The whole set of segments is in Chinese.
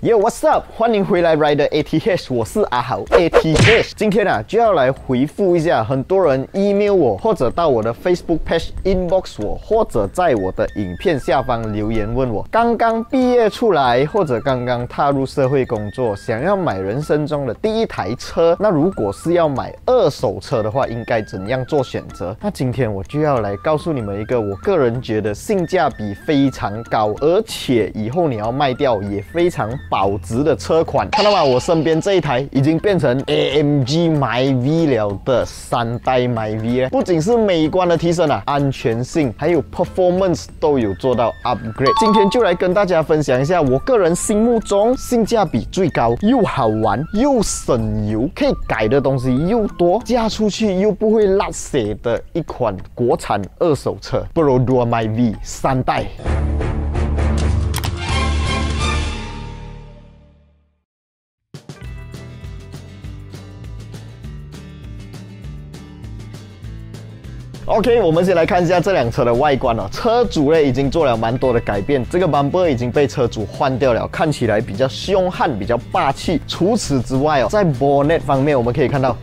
What's up？ 欢迎回来 Rider ATH， 我是阿豪 ATH。今天就要来回复一下很多人 email 我，或者到我的 Facebook page inbox 我，或者在我的影片下方留言问我，刚刚毕业出来或者刚刚踏入社会工作，想要买人生中的第一台车，那如果是要买二手车的话，应该怎样做选择？那今天我就要来告诉你们一个我个人觉得性价比非常高，而且以后你要卖掉也非常保值的车款。看到吗？我身边这一台已经变成 AMG myV 了的3代 myV， 不仅是美观的提升安全性还有 performance 都有做到 upgrade。今天就来跟大家分享一下我个人心目中性价比最高、又好玩又省油、可以改的东西又多、驾出去又不会辣血的一款国产二手车 Perodua myV 3代。OK， 我们先来看一下这辆车的外观哦。车主呢已经做了蛮多的改变，这个 bumper 已经被车主换掉了，看起来比较凶悍、比较霸气。除此之外在 bonnet 方面，我们可以看到，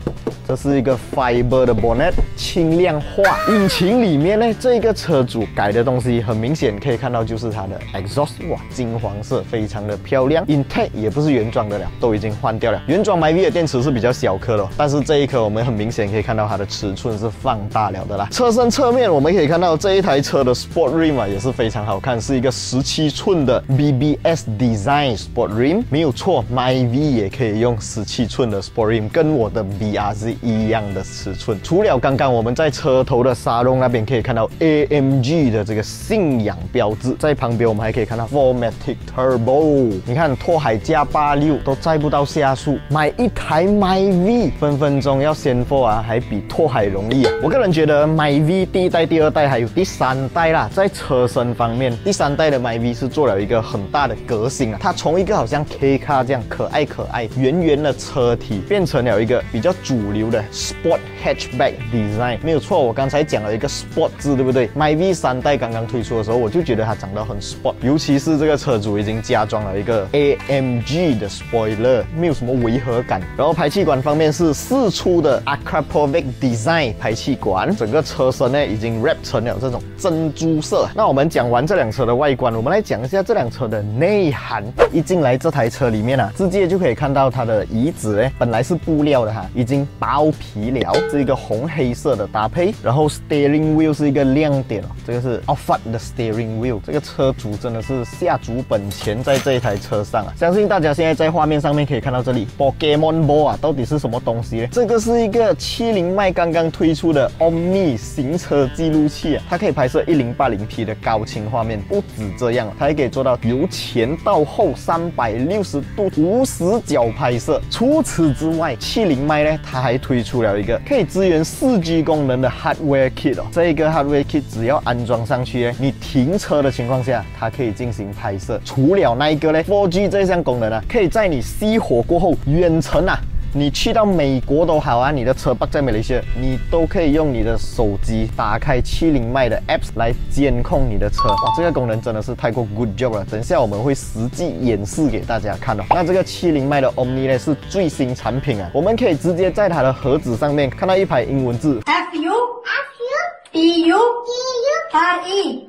这是一个 fiber 的 bonnet， 轻量化。引擎里面呢，这个车主改的东西很明显，可以看到就是它的 exhaust， 哇，金黄色，非常的漂亮。intake 也不是原装的了，都已经换掉了。原装 myV 的电池是比较小颗的，但是这一颗我们很明显可以看到它的尺寸是放大了的啦。车身侧面我们可以看到这一台车的 Sport Rim 也是非常好看，是一个17寸的 BBS Design Sport Rim， 没有错 ，myV 也可以用17寸的 Sport Rim， 跟我的 BRZ 一样的尺寸。除了刚刚我们在车头的沙龙那边可以看到 AMG 的这个信仰标志，在旁边我们还可以看到 4MATIC Turbo。你看拓海加86都载不到下速，买一台 myV 分分钟要先货还比拓海容易我个人觉得myV 第一代、第二代还有第3代啦，在车身方面，第3代的 myV 是做了一个很大的革新它从一个好像 K car 这样可爱、圆圆的车体，变成了一个比较主流的 Sport Hatchback Design。没有错，我刚才讲了一个 Sport 字，对不对？myV 3代刚刚推出的时候，我就觉得它长得很 Sport， 尤其是这个车主已经加装了一个 AMG 的 Spoiler， 没有什么违和感。然后排气管方面是4出的 Akrapovic Design 排气管，整个车身呢已经 wrap 成了这种珍珠色。那我们讲完这辆车的外观，我们来讲一下这辆车的内涵。一进来这台车里面直接就可以看到它的椅子本来是布料的已经包皮了，是一个红黑色的搭配。然后 steering wheel 是一个亮点这个是 Alphard 的 steering wheel。这个车主真的是下足本钱在这一台车上相信大家现在在画面上面可以看到这里 Pokemon Ball 到底是什么东西呢？这个是一个70迈刚刚推出的 Omni 行车记录器它可以拍摄 1080p 的高清画面。不止这样它还可以做到由前到后360度50角拍摄。除此之外70迈呢，它还推出了一个可以支援4G 功能的 Hardware Kit这一个 Hardware Kit 只要安装上去你停车的情况下它可以进行拍摄。除了那一个 4G 这项功能可以在你熄火过后远程你去到美国都好你的车泊在马来西亚，你都可以用你的手机打开70迈的 Apps 来监控你的车。哇，这个功能真的是太过 good job 了。等一下我们会实际演示给大家看那这个70迈的 Omni 呢是最新产品我们可以直接在它的盒子上面看到一排英文字 FU TU RE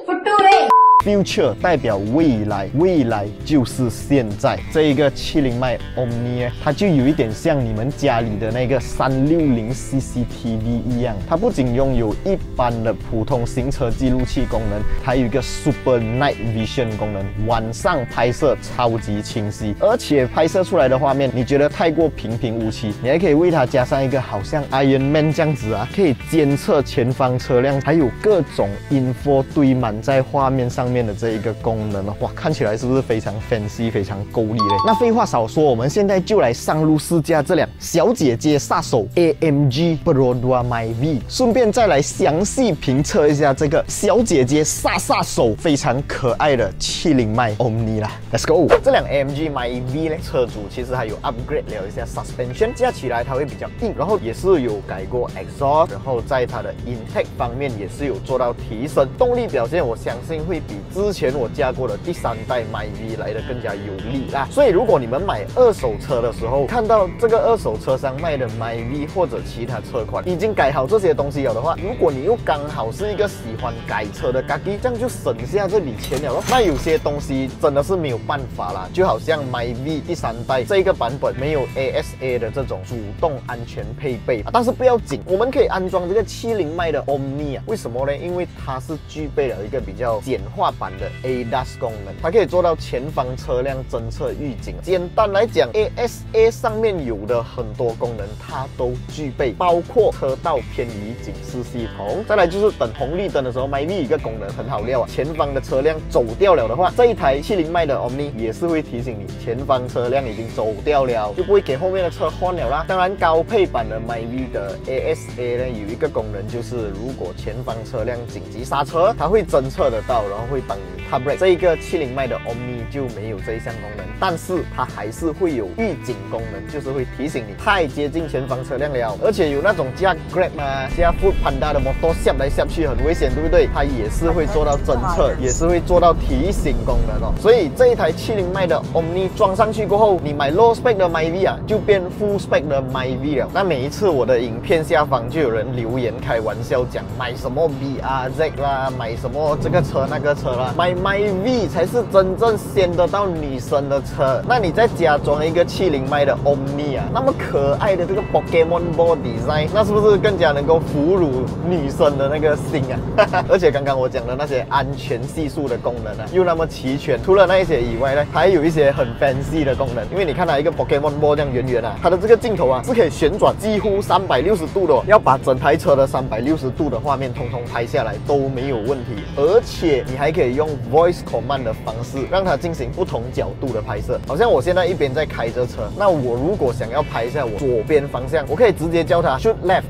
Future。 Future 代表未来，未来就是现在。这一个70迈 Omni 它就有一点像你们家里的那个360 CCTV 一样，它不仅拥有一般的普通行车记录器功能，还有一个 Super Night Vision 功能，晚上拍摄超级清晰，而且拍摄出来的画面你觉得太过平平无奇，你还可以为它加上一个好像 Iron Man 这样子可以监测前方车辆，还有各种 info 堆满在画面上面的这一个功能哇，看起来是不是非常 fancy 非常够力嘞？那废话少说，我们现在就来上路试驾这辆小姐姐杀手 AMG Perodua myV， 顺便再来详细评测一下这个小姐姐杀手非常可爱的70迈 Omni 啦。Let's go！ 这辆 AMG myV 呢，车主其实还有 upgrade 了一下 suspension， 驾起来它会比较硬，然后也是有改过 exhaust， 然后在它的 intake 方面也是有做到提升，动力表现我相信会比之前我驾过的第3代 Myvi 来的更加有力啦。所以如果你们买二手车的时候，看到这个二手车商卖的 Myvi 或者其他车款已经改好这些东西了的话，如果你又刚好是一个喜欢改车的嘎叽，这样就省下这笔钱了咯。那有些东西真的是没有办法啦，就好像 Myvi 第3代这个版本没有 ASA 的这种主动安全配备，但是不要紧，我们可以安装这个70迈的 Omni 啊。为什么呢？因为它是具备了一个比较简化版的 ADAS 功能，它可以做到前方车辆侦测预警。简单来讲 ，ASA 上面有的很多功能它都具备，包括车道偏移警示系统。再来就是等红绿灯的时候 ，Myvi 一个功能很好料啊，前方的车辆走掉了的话，这一台70迈的 Omni 也是会提醒你前方车辆已经走掉了，就不会给后面的车换了啦。当然，高配版的 Myvi 的 ASA 呢有一个功能，就是如果前方车辆紧急刹车，它会侦测得到，然后会帮你 Car Brake。这一个70迈的 Omni 就没有这一项功能，但是它还是会有预警功能，就是会提醒你太接近前方车辆了。而且有那种驾 Grab 嘛、驾 Foodpanda 的摩托下来下去很危险，对不对？它也是会做到侦测，也是会做到提醒功能哦。所以这一台70迈的 Omni 装上去过后，你买 low spec 的 Myvi 啊，就变 full spec 的 Myvi 了。那每一次我的影片下方就有人留言开玩笑讲买什么 BRZ 啦，买什么这个车那个车啦，买 Myvi 才是真正先得到女生的车。那你再加装一个70迈的 Omni 啊，那么可爱的这个 Pokemon Ball Design， 那是不是更加能够俘虏女生的那个心啊？而且刚刚我讲的那些安全系数的功能啊，又那么齐全。除了那一些以外呢，还有一些很 fancy 的功能。因为你看到一个 Pokemon Ball 这样圆圆啊，它的这个镜头啊是可以旋转几乎360度的哦，要把整台车的360度的画面通通拍下来都没有问题。而且你还可以用 Voice Command 的方式让它进行不同角度的拍摄。好像我现在一边在开着车，那我如果想要拍一下我左边方向，我可以直接叫它 Shoot Left。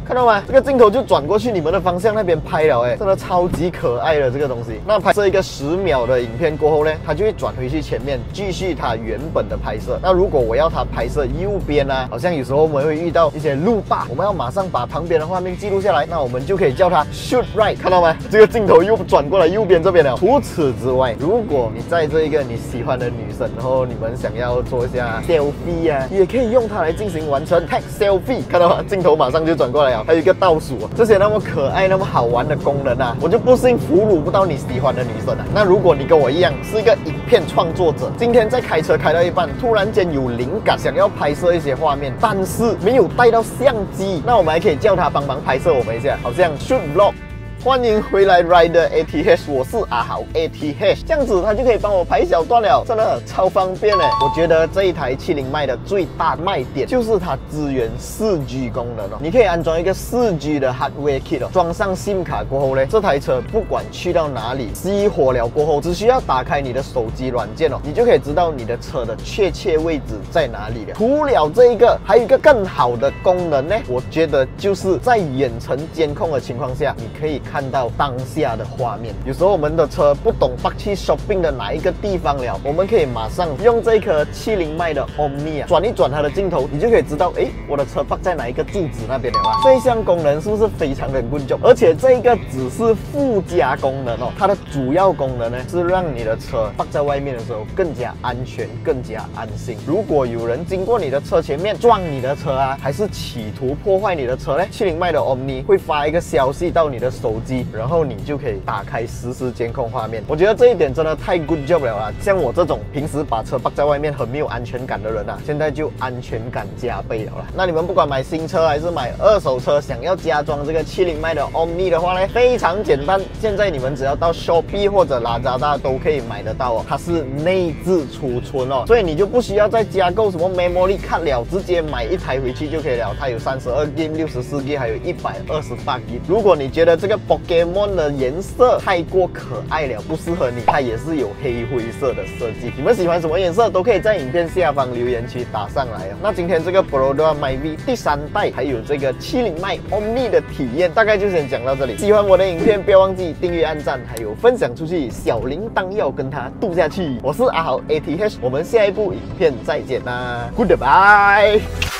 看到吗？这个镜头就转过去你们的方向那边拍了，真的超级可爱的这个东西。那拍摄一个10秒的影片过后呢，它就会转回去前面继续它原本的拍摄。那如果我要它拍摄右边啊，好像有时候我们会遇到一些路霸，我们要马上把旁边的画面记录下来，那我们就可以叫它 Shoot Right。看到吗？这个镜头又转过来右边这边了。除此之外，如果你在这一个你喜欢的女生，然后你们想要做一下 selfie 啊，也可以用它来进行完成 tag selfie。看到吗？镜头马上就转过来了。还有一个倒数，这些那么可爱、那么好玩的功能啊，我就不信俘虏不到你喜欢的女生啊。那如果你跟我一样是一个影片创作者，今天在开车开到一半，突然间有灵感，想要拍摄一些画面，但是没有带到相机，那我们还可以叫他帮忙拍摄我们一下，好像 shoot vlog。欢迎回来 Rider ATH， 我是阿豪 ATH， 这样子他就可以帮我拍小段了，真的超方便嘞。我觉得这一台70迈的最大卖点就是它支援4G 功能哦，你可以安装一个4G 的 Hardware Kit 哦，装上 SIM 卡过后呢，这台车不管去到哪里，熄火了过后，只需要打开你的手机软件哦，你就可以知道你的车的确切位置在哪里了。除了这一个，还有一个更好的功能呢，我觉得就是在远程监控的情况下，你可以看到当下的画面。有时候我们的车不懂北去 shopping 的哪一个地方了，我们可以马上用这颗70迈的 Omni 转一转它的镜头，你就可以知道，我的车放在哪一个柱子那边了啊。这一项功能是不是非常的 good job？ 而且这一个只是附加功能哦，它的主要功能呢是让你的车放在外面的时候更加安全、更加安心。如果有人经过你的车前面撞你的车啊，还是企图破坏你的车呢，70迈的 Omni 会发一个消息到你的手机，然后你就可以打开实时监控画面。我觉得这一点真的太 good job 了啊！像我这种平时把车放在外面很没有安全感的人啊，现在就安全感加倍了啦。那你们不管买新车还是买二手车，想要加装这个70迈的 Omni 的话呢，非常简单。现在你们只要到 Shopee 或者Lazada 都可以买得到哦，它是内置储存哦，所以你就不需要再加购什么 memory card 了，直接买一台回去就可以了。它有32GB、64GB，还有128GB。如果你觉得这个 Pokemon 的颜色太过可爱了，不适合你，它也是有黑灰色的设计。你们喜欢什么颜色都可以在影片下方留言区打上来哦。那今天这个 Perodua Myvi 第3代还有这个70迈 Omni 的体验，大概就先讲到这里。喜欢我的影片，不要忘记订阅、按赞，还有分享出去，小铃铛要跟它度下去。我是阿豪 ATH， 我们下一部影片再见啦 ，Goodbye。